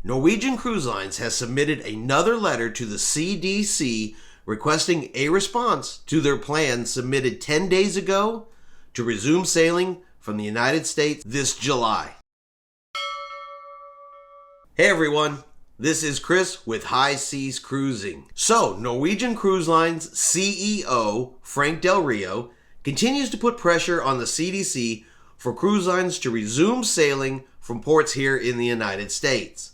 Norwegian Cruise Lines has submitted another letter to the CDC requesting a response to their plan submitted 10 days ago to resume sailing from the United States this July. Hey everyone, this is Chris with High Seas Cruising. So, Norwegian Cruise Lines CEO Frank Del Rio continues to put pressure on the CDC for cruise lines to resume sailing from ports here in the United States.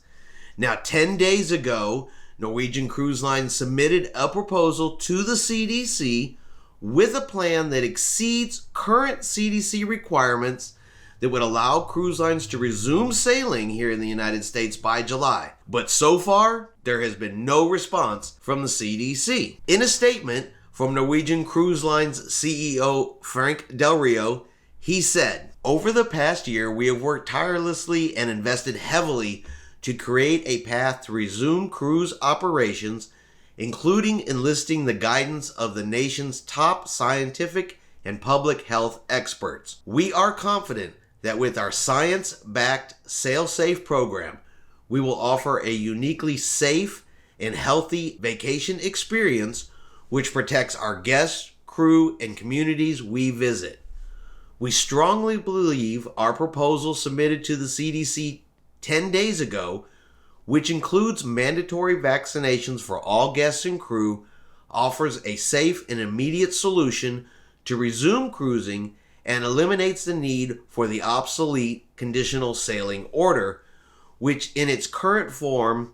Now, 10 days ago, Norwegian Cruise Lines submitted a proposal to the CDC with a plan that exceeds current CDC requirements that would allow cruise lines to resume sailing here in the United States by July. But so far, there has been no response from the CDC. In a statement from Norwegian Cruise Lines CEO Frank Del Rio, he said, "Over the past year, we have worked tirelessly and invested heavily to create a path to resume cruise operations, including enlisting the guidance of the nation's top scientific and public health experts. We are confident that with our science-backed Sail Safe program, we will offer a uniquely safe and healthy vacation experience which protects our guests, crew, and communities we visit. We strongly believe our proposal submitted to the CDC 10 days ago, which includes mandatory vaccinations for all guests and crew, offers a safe and immediate solution to resume cruising and eliminates the need for the obsolete conditional sailing order, which in its current form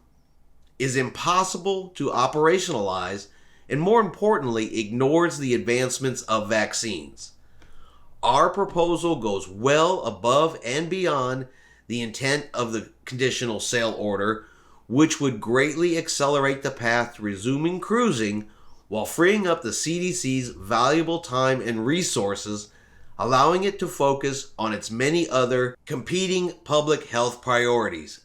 is impossible to operationalize and, more importantly, ignores the advancements of vaccines. Our proposal goes well above and beyond the intent of the conditional sail order, which would greatly accelerate the path to resuming cruising while freeing up the CDC's valuable time and resources, allowing it to focus on its many other competing public health priorities.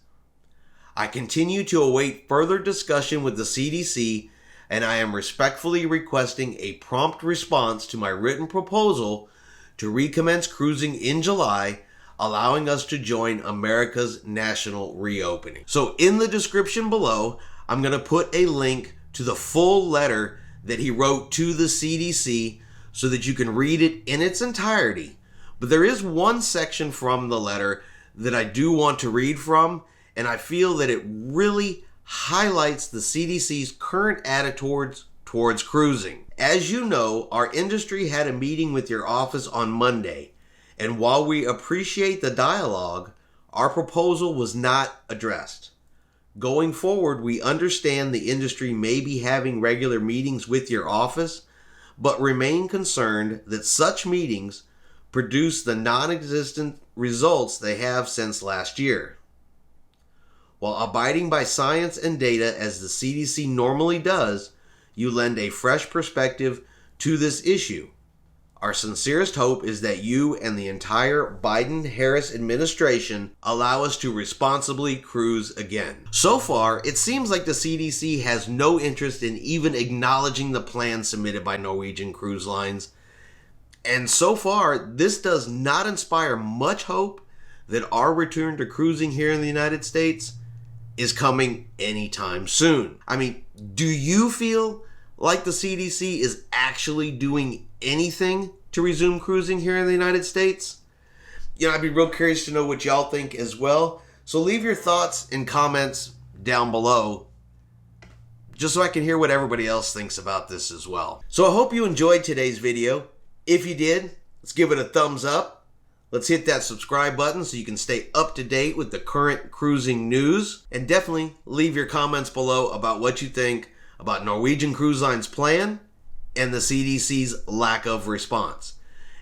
I continue to await further discussion with the CDC, and I am respectfully requesting a prompt response to my written proposal to recommence cruising in July, allowing us to join America's national reopening." So in the description below, I'm going to put a link to the full letter that he wrote to the CDC so that you can read it in its entirety. But there is one section from the letter that I do want to read from, and I feel that it really highlights the CDC's current attitude towards cruising. As you know, our industry had a meeting with your office on Monday, and while we appreciate the dialogue, our proposal was not addressed. Going forward, we understand the industry may be having regular meetings with your office, but remain concerned that such meetings produce the non-existent results they have since last year. While abiding by science and data as the CDC normally does, you lend a fresh perspective to this issue. Our sincerest hope is that you and the entire Biden-Harris administration allow us to responsibly cruise again. So far, it seems like the CDC has no interest in even acknowledging the plan submitted by Norwegian Cruise Lines. And so far, this does not inspire much hope that our return to cruising here in the United States is coming anytime soon. I mean, do you feel like the CDC is actually doing anything to resume cruising here in the United States? I'd be real curious to know what y'all think as well. So leave your thoughts and comments down below, just so I can hear what everybody else thinks about this as well. So I hope you enjoyed today's video. If you did, let's give it a thumbs up. Let's hit that subscribe button so you can stay up to date with the current cruising news. And definitely leave your comments below about what you think about Norwegian Cruise Lines' plan and the CDC's lack of response.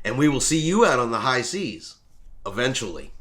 And we will see you out on the high seas eventually.